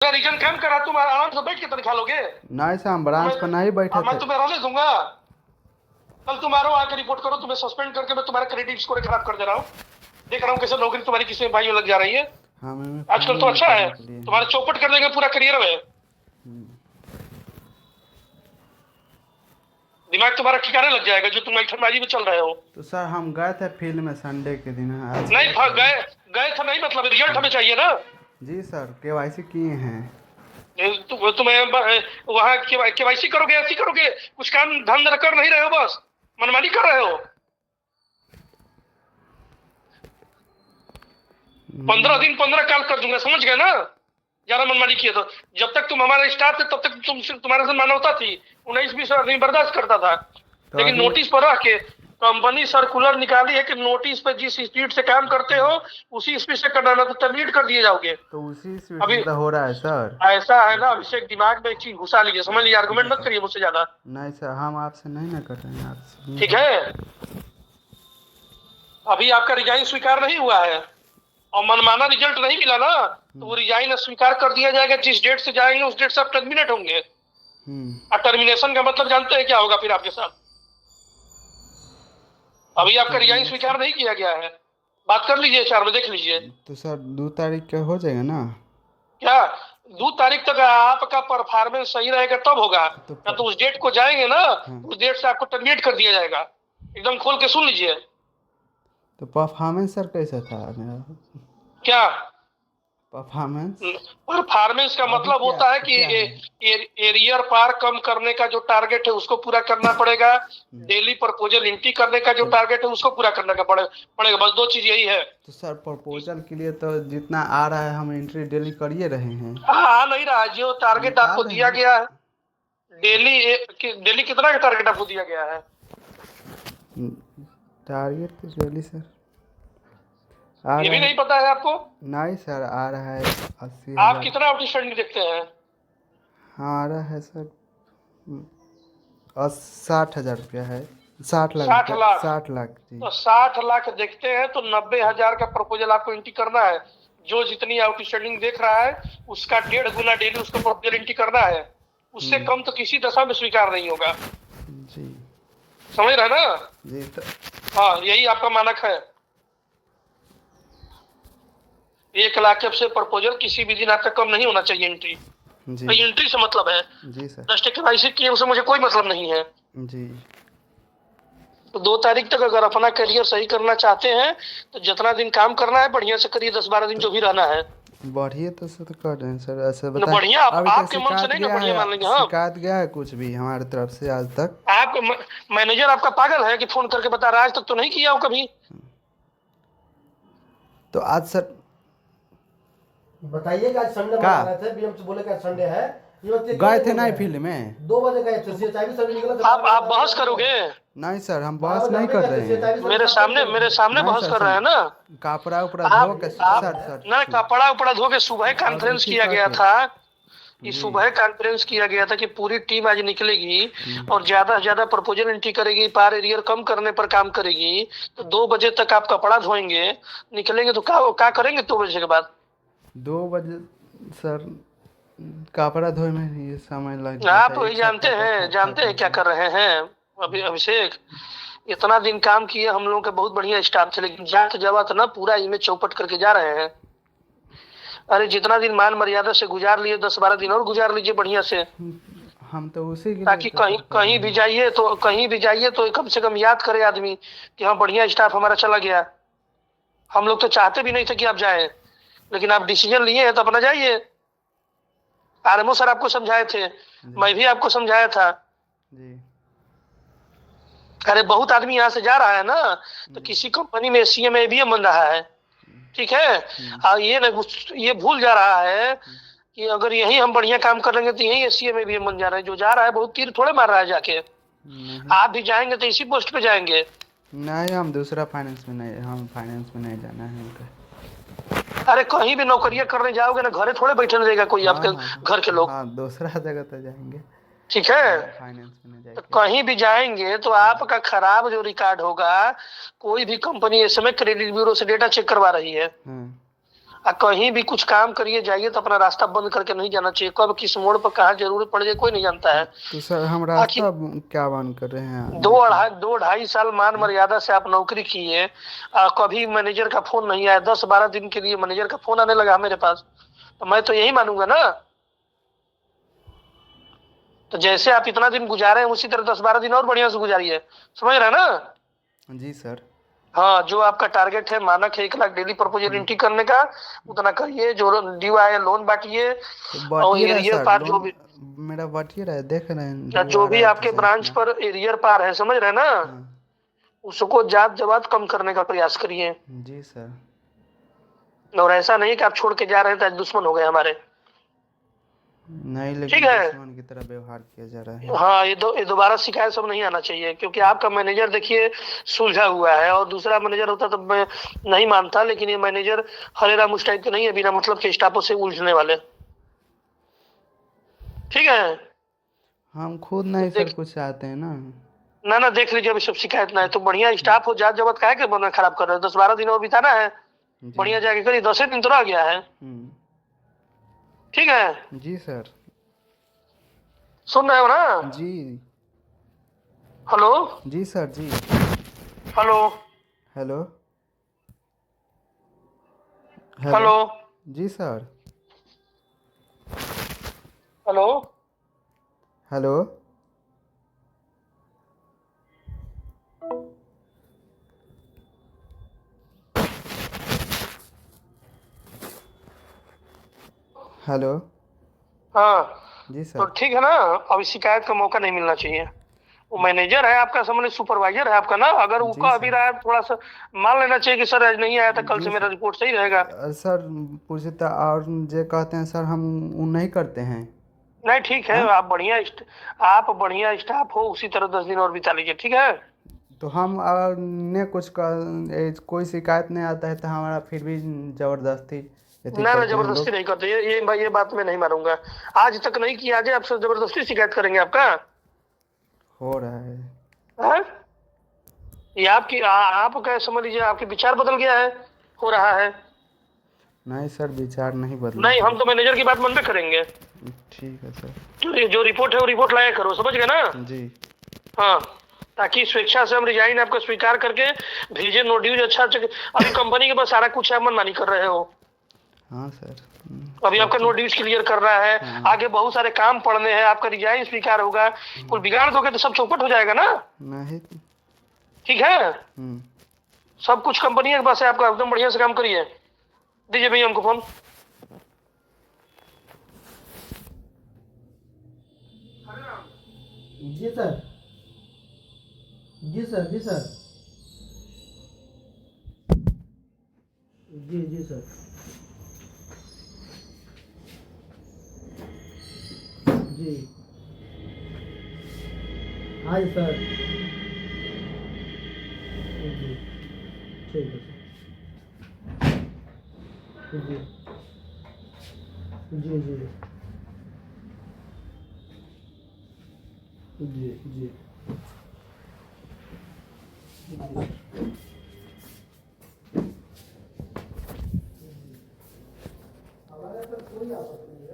Reason काम करा, तुम आराम से बैठ के तनख्वाह लोगे। नहीं सर, हम ब्रांच पर नहीं बैठे मैं थे। तुम्हें रहने दूंगा। कल तुम्हारा आके रिपोर्ट करो, तुम्हें सस्पेंड करके मैं तुम्हारा क्रेडिट स्कोर खराब कर दे रहा हूँ। देख रहा हूँ कैसे नौकरी तुम्हारी किसी भाइयों लग जा रही है। हाँ, मैंने आजकल फाइनल तो में अच्छा है, करने के लिए। तुम्हारा चौपट कर देंगे पूरा करियर में। दिमाग तुम्हारा ठिकाने लग जाएगा जो तुम ऐठनबाजी में चल रहे हो। तो सर हम गए थे फील्ड में संडे के दिन, आज नहीं गए थे। गए गए थे नहीं, मतलब रिजल्ट हमें चाहिए ना। जी सर, केवाईसी किए हैं। तुम्हें वहाँ केवाईसी करोगे, ऐसी करोगे, कुछ काम धंधा कर नहीं रहे हो, बस मनमानी कर रहे हो। 15 दिन 15 कॉल कर दूंगा, समझ गए ना। ज्यादा मनमानी किए तो जब तक तुम हमारे स्टाफ थे तब तक तुम्हारे से मानवता थी। 19-20 आदमी बर्दाश्त करता था, तो लेकिन अभी नोटिस पर रह के कंपनी सर्कुलर निकाली है कि नोटिस पे जिस स्पीड से काम करते हो उसी स्पीड से करना, ना तो टर्मिनेट कर दिए जाओगे। तो उसी स्पीड अभी से तो हो रहा है सर। ऐसा है ना, अभिषेक, दिमाग में एक चीज घुसा लीजिए, समझ लीजिए, आर्गुमेंट मत करिए मुझसे ज्यादा। नहीं सर, हम आपसे नहीं ना कर रहे हैं, आपसे ठीक है, अभी आपका रिजाइन स्वीकार नहीं हुआ है और मनमाना रिजल्ट नहीं मिला ना, तो वो रिजाइन स्वीकार कर दिया जाएगा। जिस डेट से जाएंगे उस डेट से आप टर्मिनेट होंगे। और टर्मिनेशन का मतलब जानते हैं क्या होगा फिर आपके साथ? अभी आपका रिजाइन स्वीकार नहीं किया गया है, बात कर लीजिए, 4 में देख लीजिए। तो सर 2 तारीख का हो जाएगा ना? क्या 2 तारीख तक आपका परफॉर्मेंस सही रहेगा तब होगा, तो या तो उस डेट को जाएंगे ना, हाँ। उस डेट से आपको टर्मिनेट कर दिया जाएगा। एकदम खोल के सुन लीजिए। तो परफॉर्मेंस सर कैसा था मेरा? क्या परफॉर्मेंस परफॉर्मेंस का अभी मतलब क्या होता है कि क्या है? एरियर पार कम करने का जो टारगेट है उसको पूरा करना पड़ेगा। डेली प्रपोजल एंट्री करने का जो तो टारगेट है उसको पूरा करने का पड़ेगा, बस 2 चीज यही है। तो सर प्रपोजल के लिए तो जितना आ रहा है हम एंट्री डेली कर ही रहे हैं। हाँ, नहीं रहा जो टारगेट निकाल आपको रहे दिया हैं। गया है। डेली कितना का टारगेट आपको दिया गया है? टारगेट तो डेली सर आ ये रहा भी है। नहीं पता है आपको? नहीं सर, आ रहा है 80 आप हजार। कितना आउटस्टैंडिंग देखते हैं? हाँ आ रहा है सर। 60 हजार रुपया है। 60 लाख 60 लाख? 60 लाख जी। तो 60 लाख देखते हैं तो 90,000 का प्रपोजल आपको एंट्री करना है। जो जितनी आउटस्टैंडिंग देख रहा है उसका 1.5 गुना डेली उसको प्रपोजल एंट्री करना है। उससे कम तो किसी दशा में स्वीकार नहीं होगा। जी समझ रहे ना? जी। तो हाँ, यही आपका मानक है। 1 लाख से प्रपोजल किसी भी दिन आपका कम नहीं होना चाहिए एंट्री। जी तो एंट्री से मतलब है, जी सर। 10 KYC किए उससे मुझे कोई मतलब नहीं है। जी तो 2 तारीख तक अगर अपना करियर सही करना चाहते हैं तो जितना दिन काम करना है बढ़िया से करिए, 10-12 दिन जो भी रहना है। बढ़िए तो सर कर रहे हैं सर, ऐसे न बताएं। बढ़िया, अभी तक आपके मन से शिकायत नहीं ना गया बढ़िया मान लेंगे है, हम। शिकायत गया है कुछ भी हमारी तरफ से आज तक? आप मैनेजर आपका पागल है कि फोन करके बता रहा है? आज तक तो नहीं किया हो कभी। तो आज सर बताइए कि आज संडे मना रहे थे, बीएम से बोले कि आज संडे है। ये बच्चे गए थे नहीं फील्ड में? 2 बजे गए थे, सीएचआईबी सर निकला था। आप बहस करोगे? नहीं सर, हम बहस नहीं कर रहे हैं। मेरे सामने नहीं बहस सर कर रहे सर, हैं ना। कपड़ा उपड़ा आप धो के आप सर सर ना कपड़ा उपड़ा धो के सुबह कॉन्फ्रेंस ड्यूटी किया गया करके। था कि जी सुबह कॉन्फ्रेंस किया गया था कि पूरी टीम आज निकलेगी और ज्यादा से ज्यादा प्रपोजल एंट्री करेगी, पार एरियर कम करने पर काम करेगी। तो 2 बजे तक आप कपड़ा धोएंगे, निकलेंगे तो क्या करेंगे 2 बजे के बाद? 2 बजे सर कपड़ा धोए में ये समय लग गया आप था, वही एक जानते सप्ताह तक हैं, हाथ क्या कर रहे हैं। अभी अभिषेक, इतना दिन काम किए, हम लोगों के बहुत बढ़िया स्टाफ थे, लेकिन जात जवात ना पूरा इमेज चौपट करके जा रहे हैं। अरे जितना दिन मान मर्यादा से गुजार लिए 10-12 दिन और गुजार लीजिए बढ़िया से, हम तो उसी के लिए ताकि तो कहीं सर कर रहे कहीं भी हैं। जाइए तो कम से कम याद करे आदमी कि हाँ बढ़िया स्टाफ हमारा चला गया। हम लोग तो चाहते भी नहीं थे कि आप जाए, लेकिन आप डिसीजन लिए हैं तो अपना जाइए। आरएमओ सर आपको समझाए थे, मैं भी आपको समझाया था। जी अरे बहुत आदमी यहाँ से जा रहा है ना, तो किसी कंपनी में सीएम एबीएम बन रहा है, ठीक है। और ये भूल जा रहा है कि अगर यही हम बढ़िया काम कर लेंगे तो यही सीएम एबीएम बन जा रहा है। जो जा रहा है बहुत तीर थोड़े मार रहा है जाके। नहीं आप भी जाएंगे तो इसी पोस्ट पे जाएंगे। नहीं, हम दूसरा फाइनेंस में नहीं, हम फाइनेंस में नहीं जाना है हमको। अरे कहीं भी नौकरियां करने जाओगे ना, घरे थोड़े बैठे रहेगा कोई हाँ आपके हाँ घर के लोग, हाँ, दूसरा जगह तो जाएंगे, ठीक है। फाइनेंस में नहीं तो जाएंगे। कहीं भी जाएंगे तो आपका खराब जो रिकॉर्ड होगा, कोई भी कंपनी इस समय क्रेडिट ब्यूरो से डेटा चेक करवा रही है। कहीं भी कुछ काम करिए जाइए तो अपना रास्ता बंद करके नहीं जाना चाहिए। कब किस मोड़ पर कहाँ जरूरत पड़ जाए कोई नहीं जानता है। तो सर हम आखिर रास्ता क्या बंद कर रहे हैं? दो ढाई साल मान मर्यादा से आप नौकरी किए, कभी मैनेजर का फोन नहीं आया, 10-12 दिन के लिए मैनेजर का फोन आने लगा मेरे पास, तो मैं तो यही मानूंगा ना। तो जैसे आप इतना दिन गुजारे हैं उसी तरह 10-12 दिन और बढ़िया से गुजारिए, समझ रहे हैं ना। जी सर। हाँ, जो आपका टारगेट है, मानक है 1 लाख डेली प्रपोजल एंट्री करने का, उतना करिए। जो ड्यू आए लोन बांटिए, तो और बटिए रहा है एरियर सर पार जो लोन, भी, मेरा बटिए रहा है, देख रहे हैं या ड्यू जो आ रहा भी है तो आपके सर ब्रांच अपना। पर एरियर पार है, समझ रहे हैं ना, हाँ। उसको जात जवात कम करने का प्रयास करिए। जी सर। और ऐसा नहीं कि आप छोड़ के जा रहे हैं तो आज दुश्मन हो गए हमारे। नहीं, ठीक लेकिन है। दुश्मन की तरह व्यवहार किया जा रहा है। हाँ, ये दोबारा शिकायत सब नहीं आना चाहिए, क्योंकि आपका मैनेजर देखिए सुलझा हुआ है, और दूसरा मैनेजर होता तो मैं नहीं मानता, लेकिन ये मैनेजर हरे राम उस टाइप के नहीं है, बिना मतलब के स्टाफों से उलझने वाले। ठीक है। हम खुद तो नहीं सर देख, कुछ चाहते हैं ना। ना ना, देख लीजिए अभी सब शिकायत ना है तो बढ़िया स्टाफ हो, जात जबत काहे के बना खराब कर रहे हो। 10-12 दिन और बिताना है, जी। बढ़िया जाके करिए। 10 दिन तो रह गया है। हम्म। ठीक है, जी सर। सुन रहे हो ना। जी। हेलो। जी सर जी। हेलो। हेलो। हेलो। हेलो। जी सर। हेलो। हेलो। हेलो। हाँ, जी तो सर। ठीक है ना। अभी शिकायत का मौका नहीं मिलना चाहिए। वो मैनेजर है आपका, समझ, सुपरवाइजर है आपका ना। अगर वो जी कह भी सर। रहा है थोड़ा सा मान लेना चाहिए कि सर आज नहीं आया था, कल जी से मेरा सर। रिपोर्ट सही रहेगा। सर पूछता और जे कहते हैं सर हम वो नहीं करते हैं। नहीं, ठीक है, हाँ। आप बढ़िया स्टाफ हो, उसी तरह 10 दिन और बिता लीजिए। ठीक है। तो हम अगर ने कुछ कोई शिकायत नहीं आता है तो हमारा फिर भी जबरदस्ती यदि ना ना, करते हैं जबरदस्ती लोग। नहीं करते, ये भाई, ये बात मैं नहीं मानूंगा। आज तक नहीं किया, आज आपसे जबरदस्ती शिकायत करेंगे आपका। हो रहा है। हाँ? ये आपका समझ लीजिए, आपके विचार बदल गया है, हो रहा है। नहीं सर विचार नहीं बदला नहीं, है। हम तो मैनेजर की बात मानबे करेंगे। ठीक है सर। जो रिपोर्ट है वो रिपोर्ट लाया करो, समझ गए ना। जी। हाँ, ताकि स्वेच्छा से हम रिजाइन आपको स्वीकार करके भेजे, नो ड्यूज अच्छा अच्छा। अभी कंपनी के पास सारा कुछ है, मनमानी कर रहे हो। हाँ सर। अभी सब आपका नो चीज। ड्यूज क्लियर कर रहा है, हाँ। आगे बहुत सारे काम पड़ने हैं, आपका रिजाइन स्वीकार होगा। कुल बिगाड़ दोगे तो सब चौपट हो जाएगा ना। नहीं। ठीक है। हम्म। सब कुछ कंपनी के पास है आपका, एकदम बढ़िया से काम करिए। दीजिए भैया हमको फोन। जी सर। जी सर। जी सर। जी जी सर। जी हाँ जी सर। जी ठीक है सर। जी जी जी जी जी हमारे सर कोई आपत्ति नहीं है।